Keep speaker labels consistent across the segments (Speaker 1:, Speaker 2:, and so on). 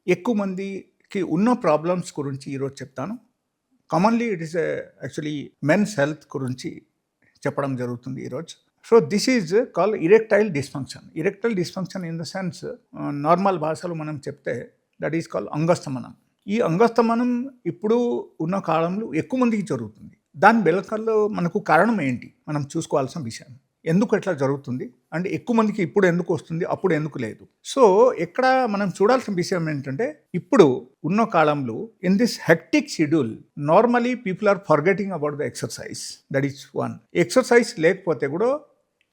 Speaker 1: ఎక్కువ మందికి ఉన్న ప్రాబ్లమ్స్ గురించి ఈరోజు చెప్తాను. Commonly it is actually men's health గురించి చెప్పడం జరుగుతుంది ఈరోజు. So, this is called erectile dysfunction. Erectile dysfunction in the sense normal భాషలో మనం చెప్తే దట్ ఈస్ కాల్డ్ అంగస్తమనం. ఈ అంగస్తమనం ఇప్పుడు ఉన్న కాలంలో ఎక్కువ మందికి జరుగుతుంది. దాని వెనకాల మనకు కారణం ఏంటి? మనం చూసుకోవాల్సిన విషయం. ఎందుకు ఎట్లా జరుగుతుంది? అండ్ ఎక్కువ మందికి ఇప్పుడు ఎందుకు వస్తుంది? అప్పుడు ఎందుకు లేదు? సో, ఇక్కడ మనం చూడాల్సిన విషయం ఏంటంటే, ఇప్పుడు ఉన్న కాలంలో in this hectic schedule normally people are forgetting about the exercise. That is one. Exercise లేకపోతే కూడా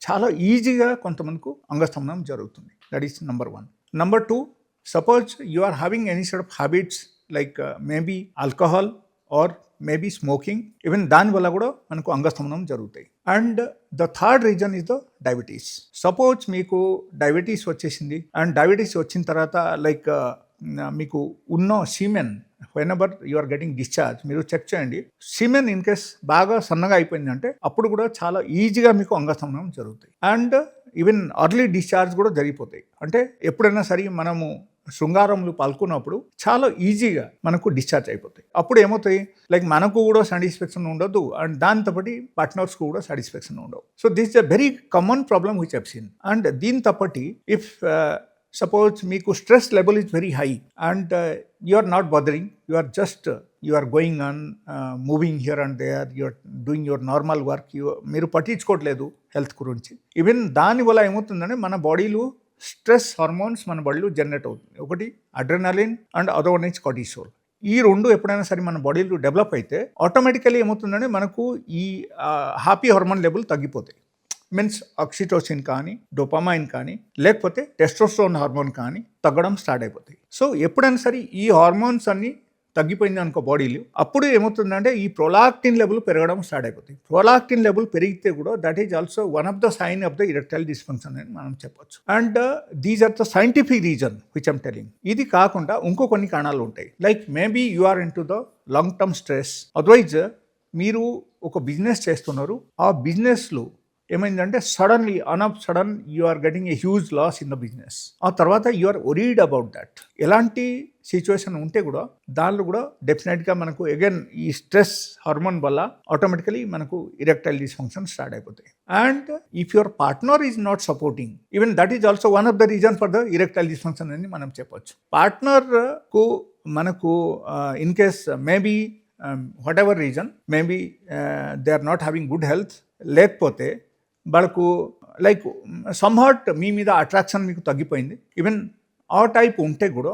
Speaker 1: చాలా ఈజీగా కొంతమందికి అంగస్తంభనం జరుగుతుంది. That is number 1. Number 2, suppose you are having any sort of habits like maybe alcohol or maybe smoking. Even దానివల్ల కూడా మనకు అంగస్తంభనం జరుగుతాయి. And the third reason is the diabetes. సపోజ్ మీకు డయాబెటీస్ వచ్చేసింది అండ్ డయాబెటీస్ వచ్చిన తర్వాత లైక్ మీకు ఉన్న siemens whenever you are getting discharge మీరు చెక్ చేయండి. సీమెన్ ఇన్ కేస్ బాగా సన్నగా అయిపోయిందంటే అప్పుడు కూడా చాలా ఈజీగా మీకు అంగస్తంభనం జరుగుతాయి. అండ్ ఈవెన్ అర్లీ డిశ్చార్జ్ కూడా జరిగిపోతాయి. అంటే ఎప్పుడైనా సరే మనము శృంగారంలో పాల్గొన్నప్పుడు చాలా ఈజీగా మనకు డిశ్చార్జ్ అయిపోతాయి. అప్పుడు ఏమవుతాయి, లైక్ మనకు కూడా సాటిస్ఫాక్షన్ ఉండదు అండ్ దాంతోపాటి పార్ట్నర్స్కు కూడా సాటిస్ఫాక్షన్ ఉండవు. So this is a very common problem which I've seen. And దీంతోపాటి ఇఫ్ సపోజ్ మీకు stress level is very high and you are not bothering, you are going on moving here and there, you are doing your normal work, మీరు పట్టించుకోవట్లేదు health గురించి. Even దానివల్ల ఏమవుతుందంటే మన బాడీలో stress hormones మన బాడీలో జనరేట్ అవుతుంది. ఒకటి adrenaline and other one is cortisol. ఈ రెండు ఎప్పుడైనా సరే మన బాడీలో డెవలప్ అయితే ఆటోమేటికలీ ఏమవుతుందంటే మనకు ఈ హ్యాపీ హార్మోన్ లెవెల్ తగ్గిపోతాయి. మీన్స్ ఆక్సిటోసిన్ కానీ, డోపామైన్ కానీ, లేకపోతే టెస్టోస్టెరోన్ హార్మోన్ కానీ తగ్గడం స్టార్ట్ అయిపోతాయి. సో ఎప్పుడైనా సరే ఈ హార్మోన్స్ అన్ని తగ్గిపోయింది అనుకో బాడీలో, అప్పుడు ఏమవుతుందంటే ఈ ప్రొలాక్టిన్ లెవెల్ పెరగడం స్టార్ట్ అయిపోతుంది. ప్రొలాక్టిన్ లెవెల్ పెరిగితే కూడా that is also one of the sign of the erectile dysfunction అని మనం చెప్పొచ్చు. And these are the scientific reason which I'm telling. ఇది కాకుండా ఇంకో కొన్ని కారణాలు ఉంటాయి. Like maybe you are into the long term stress. Otherwise మీరు ఒక బిజినెస్ చేస్తున్నారు, ఆ బిజినెస్లో ఏమైందంటే suddenly sudden you are getting a huge loss in the business. ఆ తర్వాత you are worried about that. ఎలాంటి సిచ్యువేషన్ ఉంటే కూడా దానిలో కూడా డెఫినెట్గా మనకు అగైన్ ఈ స్ట్రెస్ హార్మోన్ వల్ల ఆటోమేటికలీ మనకు ఇరెక్టైల్ డిస్ఫంక్షన్ స్టార్ట్ అయిపోతాయి. And if your partner is not supporting, even that is also one of the reason for the erectile dysfunction అని మనం చెప్పొచ్చు. పార్ట్నర్కు మనకు in case maybe whatever reason, maybe they are not having good health, లేకపోతే వాళ్ళకు like సమ్హాట్ మీ మీద attraction మీకు తగ్గిపోయింది, ఈవెన్ ఆ టైప్ ఉంటే కూడా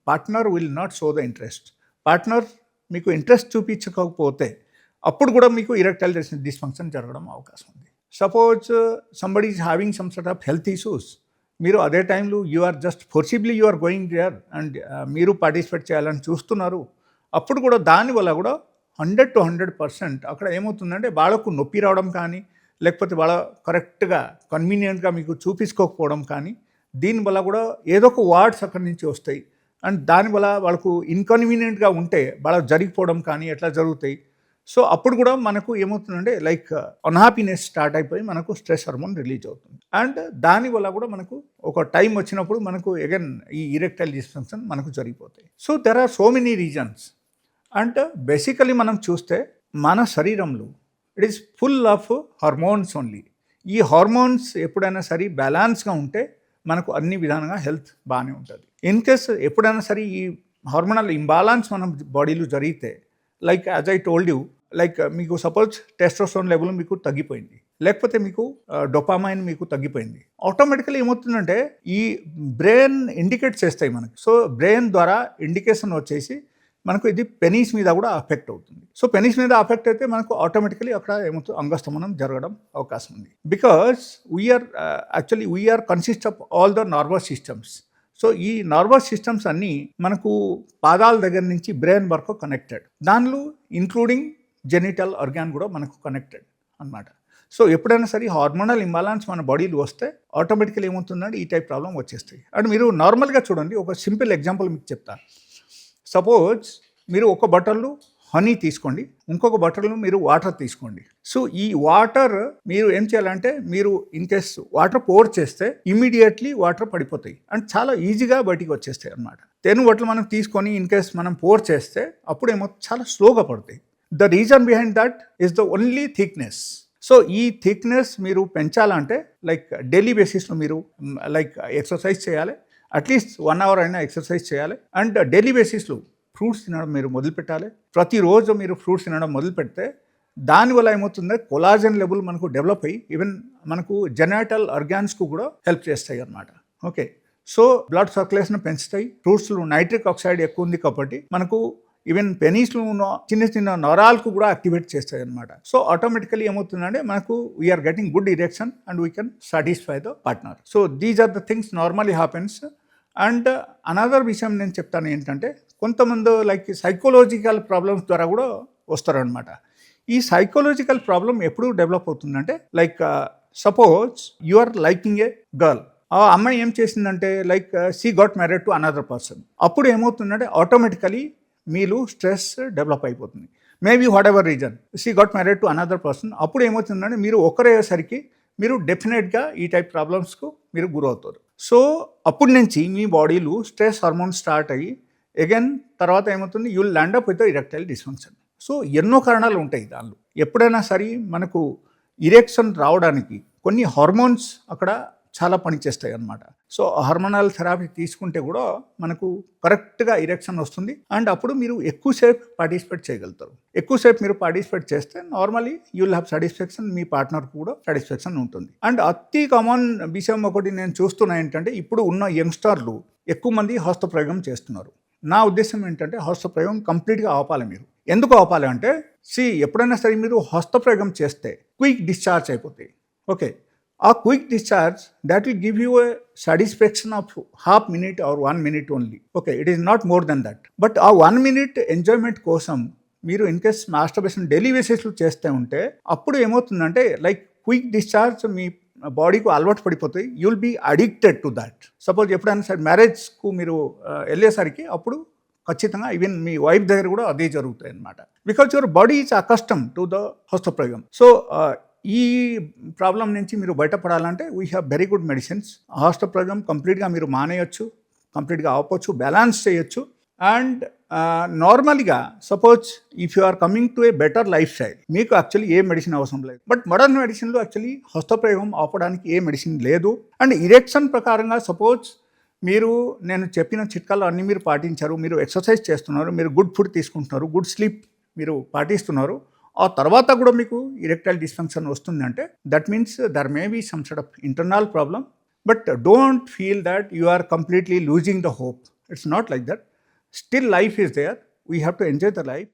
Speaker 1: partner will not show the interest. Partner మీకు ఇంట్రెస్ట్ చూపించకపోతే అప్పుడు కూడా మీకు ఇరెక్టైల్ డిస్ఫంక్షన్ జరగడం అవకాశం ఉంది. Suppose somebody is having some sort of health issues, మీరు అదే టైంలో you are just forcibly you are going there and మీరు పార్టిసిపేట్ చేయాలని చూస్తున్నారు, అప్పుడు కూడా దానివల్ల కూడా 100 to 100% అక్కడ ఏమవుతుందంటే వాళ్ళకు నొప్పి రావడం కానీ, లేకపోతే వాళ్ళ కరెక్ట్గా కన్వీనియంట్గా మీకు చూపించుకోకపోవడం కానీ, దీనివల్ల కూడా ఏదో ఒక వార్డ్స్ అక్కడి నుంచి వస్తాయి అండ్ దానివల్ల వాళ్ళకు ఇన్కన్వీనియంట్గా ఉంటే వాళ్ళకు జరిగిపోవడం కానీ ఎట్లా జరుగుతాయి. సో అప్పుడు కూడా మనకు ఏమవుతుందంటే లైక్ అన్హ్యాపీనెస్ స్టార్ట్ అయిపోయి మనకు స్ట్రెస్ హార్మోన్ రిలీజ్ అవుతుంది. అండ్ దానివల్ల కూడా మనకు ఒక టైం వచ్చినప్పుడు మనకు అగైన్ ఈ ఇరెక్టైల్ డిస్ఫంక్షన్ మనకు జరిగిపోతాయి. So there are so many reasons. And basically మనం చూస్తే మన శరీరంలో it is full of hormones only. ఈ హార్మోన్స్ ఎప్పుడైనా సరే బ్యాలెన్స్గా ఉంటే మనకు అన్ని విధానంగా హెల్త్ బాగానే ఉంటుంది. ఇన్ కేస్ ఎప్పుడైనా సరే ఈ హార్మోనల్ ఇంబాలెన్స్ మన బాడీలో జరిగితే, like as I told you, like మీకు సపోజ్ టెస్టోస్టెరోన్ లెవెల్ మీకు తగ్గిపోయింది, లేకపోతే మీకు డోపామైన్ మీకు తగ్గిపోయింది, ఆటోమేటికలీ ఏమవుతుందంటే ఈ బ్రెయిన్ ఇండికేట్ చేస్తాయి మనకి. సో బ్రెయిన్ ద్వారా ఇండికేషన్ వచ్చేసి మనకు ఇది పెనీస్ మీద కూడా అఫెక్ట్ అవుతుంది. సో పెనీస్ మీద అఫెక్ట్ అయితే మనకు ఆటోమేటికలీ అక్కడ ఏమవుతుంది, అంగస్తమనం జరగడం అవకాశం ఉంది. Because we are consist of all the nervous systems. So ఈ నర్వస్ సిస్టమ్స్ అన్నీ మనకు పాదాల దగ్గర నుంచి బ్రెయిన్ వరకు కనెక్టెడ్, దానిలో ఇంక్లూడింగ్ జెనిటల్ ఆర్గాన్ కూడా మనకు కనెక్టెడ్ అన్నమాట. సో ఎప్పుడైనా సరే హార్మోనల్ ఇంబాలెన్స్ మన బాడీలో వస్తే ఆటోమేటికలీ ఏమవుతుందంటే ఈ టైప్ ప్రాబ్లం వచ్చేస్తాయి. అండ్ మీరు నార్మల్గా చూడండి, ఒక సింపుల్ ఎగ్జాంపుల్ మీకు చెప్తాను. సపోజ్ మీరు ఒక బటన్లో హనీ తీసుకోండి, ఇంకొక బాటిల్లో మీరు వాటర్ తీసుకోండి. సో ఈ వాటర్ మీరు ఏం చేయాలంటే, మీరు ఇన్ కేస్ వాటర్ పోర్ చేస్తే ఇమీడియట్లీ వాటర్ పడిపోతాయి అండ్ చాలా ఈజీగా బయటికి వచ్చేస్తాయి అన్నమాట. 10 బాటిల్ మనం తీసుకొని ఇన్ కేస్ మనం పోర్ చేస్తే అప్పుడు ఏమో చాలా స్లోగా పడతాయి. The reason behind that is the only thickness. So ఈ థిక్నెస్ మీరు పెంచాలంటే లైక్ డైలీ బేసిస్లో మీరు లైక్ ఎక్సర్సైజ్ చేయాలి, అట్లీస్ట్ 1 అవర్ అయినా ఎక్సర్సైజ్ చేయాలి. అండ్ డైలీ బేసిస్లో ఫ్రూట్స్ తినడం మీరు మొదలుపెట్టాలి. ప్రతిరోజు మీరు ఫ్రూట్స్ తినడం మొదలు పెడితే దానివల్ల ఏమవుతుందో కొలాజన్ లెవెల్ మనకు డెవలప్ అయ్యి ఈవెన్ మనకు జెనైటల్ ఆర్గాన్స్కు కూడా హెల్ప్ చేస్తాయి అన్నమాట. ఓకే, సో బ్లడ్ సర్క్యులేషన్ పెంచుతాయి. ఫ్రూట్స్లో నైట్రిక్ ఆక్సైడ్ ఎక్కువ ఉంది కాబట్టి మనకు ఈవెన్ పెనీస్లో ఉన్న చిన్న చిన్న నరాలకు కూడా యాక్టివేట్ చేస్తాయి అనమాట. సో ఆటోమేటికలీ ఏమవుతుందంటే మనకు we are getting good erection and we can satisfy the partner. So these are the things normally happens. And another విషయం నేను చెప్తాను ఏంటంటే, కొంతమంది లైక్ సైకలాజికల్ ప్రాబ్లమ్స్ ద్వారా కూడా వస్తారనమాట. ఈ సైకలాజికల్ ప్రాబ్లం ఎప్పుడు డెవలప్ అవుతుందంటే, like suppose you are liking a girl, ఆ అమ్మాయి ఏం చేసిందంటే like she got married to another person. అప్పుడు ఏమవుతుందంటే ఆటోమేటికలీ మీలో స్ట్రెస్ డెవలప్ అయిపోతుంది. Maybe whatever reason she got married to another person. అప్పుడు ఏమవుతుందంటే మీరు ఒకరేసరికి మీరు డెఫినెట్గా ఈ టైప్ ప్రాబ్లమ్స్కు మీరు గురవుతారు. సో అప్పటి నుంచి మీ బాడీలో స్ట్రెస్ హార్మోన్ స్టార్ట్ అయ్యి అగైన్ తర్వాత ఏమవుతుంది, you will land up with erectile dysfunction. So ఎన్నో కారణాలు ఉంటాయి దానిలో. ఎప్పుడైనా సరే మనకు ఇరెక్షన్ రావడానికి కొన్ని హార్మోన్స్ అక్కడ చాలా పనిచేస్తాయి అన్నమాట. సో హార్మోనల్ థెరపీ తీసుకుంటే కూడా మనకు కరెక్ట్గా ఇరెక్షన్ వస్తుంది అండ్ అప్పుడు మీరు ఎక్కువసేపు పార్టిసిపేట్ చేయగలుగుతారు. ఎక్కువసేపు మీరు పార్టిసిపేట్ చేస్తే normally you will have satisfaction, మీ పార్ట్నర్కి కూడా సాటిస్ఫాక్షన్ ఉంటుంది. అండ్ అతి కామన్ విషయం ఒకటి నేను చూస్తున్నా ఏంటంటే, ఇప్పుడు ఉన్న యంగ్స్టర్లు ఎక్కువ మంది హస్తప్రయోగం చేస్తున్నారు. నా ఉద్దేశం ఏంటంటే హస్తప్రయోగం కంప్లీట్గా ఆపాలి. మీరు ఎందుకు ఆపాలి అంటే, ఎప్పుడైనా సరే మీరు హస్తప్రయోగం చేస్తే క్విక్ డిశ్చార్జ్ అయిపోతాయి. ఓకే, ఆ quick discharge that will give you a satisfaction of half minute or 1 minute only. Okay, it is not more than that. But ఆ 1 minute ఎంజాయ్మెంట్ కోసం మీరు ఇన్ కేస్ మాస్టర్బేషన్ డైలీ బేసిస్లో చేస్తే ఉంటే అప్పుడు ఏమవుతుందంటే లైక్ క్విక్ డిశ్చార్జ్ మీ బాడీకి అలవాటు పడిపోతాయి. You will be addicted to that. Suppose ఎప్పుడైనా సరే మ్యారేజ్కు మీరు వెళ్ళేసరికి అప్పుడు ఖచ్చితంగా ఈవెన్ మీ వైఫ్ దగ్గర కూడా అదే జరుగుతాయి అన్నమాట. Because your body is accustom to the హస్తప్రయోగం. సో ఈ ప్రాబ్లం నుంచి మీరు బయటపడాలంటే we have very good medicines. హస్తప్రయోగం కంప్లీట్గా మీరు మానేయచ్చు, కంప్లీట్గా ఆపొచ్చు, బ్యాలెన్స్ చేయొచ్చు. అండ్ నార్మల్గా suppose if you are coming to a better lifestyle, మీకు యాక్చువల్లీ ఏ మెడిసిన్ అవసరం లేదు. బట్ మోడర్న్ మెడిసిన్లో యాక్చువల్లీ హస్తప్రయోగం ఆపడానికి ఏ మెడిసిన్ లేదు. అండ్ ఇరెక్షన్ ప్రకారంగా సపోజ్ మీరు నేను చెప్పిన చిట్కాలు అన్నీ మీరు పాటించారు, మీరు ఎక్సర్సైజ్ చేస్తున్నారు, మీరు గుడ్ ఫుడ్ తీసుకుంటున్నారు, గుడ్ స్లీప్ మీరు పాటిస్తున్నారు, ఆ తర్వాత కూడా మీకు ఇరెక్టైల్ డిస్ఫంక్షన్ వస్తుందంటే that means there may be some sort of internal problem. But don't feel that you are completely losing the hope. It's not like that. Still life is there. We have to enjoy the life.